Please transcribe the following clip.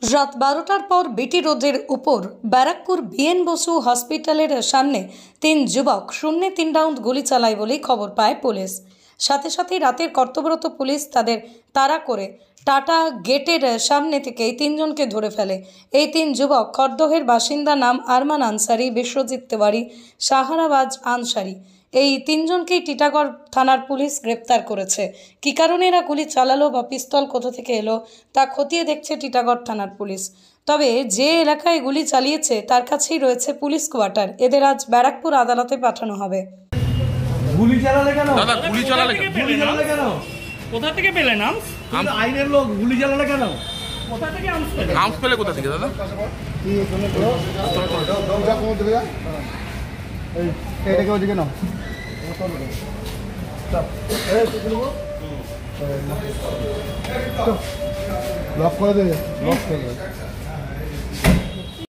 রাত 12টার পর বিটি রোডের উপর ব্যারাকপুর বিএন বসু হসপিটালের সামনে 3 যুবক শূন্যে 3 রাউন্ড গুলি চালায় বলেই খবর পায় পুলিশ। সাথে সাথে রাতের কর্তব্যরত পুলিশ তাদের তাড়া করে টাটা গেটের সামনে থেকে এই 3 জনকে ধরে ফেলে। এই 3 যুবক খড়দহের বাসিন্দা, নাম আরমান আনসারি, বিশ্বজিৎ তেওয়ারি, শাহরাবাজ আনসারি। এই 3 জনকেই টিটাগড় থানার পুলিশ গ্রেপ্তার করেছে। কী কারণে এরা গুলি চালালো বা পিস্তল কোথা থেকে এলো তা খতিয়ে দেখছে টিটাগড় থানার পুলিশ। তবে যে এলাকায় গুলি চালিয়েছে তার কাছেই রয়েছে পুলিশ কোয়ার্টার। এদের আজ ব্যারাকপুর আদালতে পাঠানো হবে। গুলি চালালে কেন? দাদা গুলি চালালে কেন? গুলি চালালে কেন? কোথা থেকে পেলেন আর্মস? আইনের লোক গুলি চালালে কেন? কোথা থেকে আর্মস পেলেন? আর্মস পেলে কোথা থেকে দাদা? এটাকে ওদিকে নাও। লক করে দেবে, লক করে দেবে।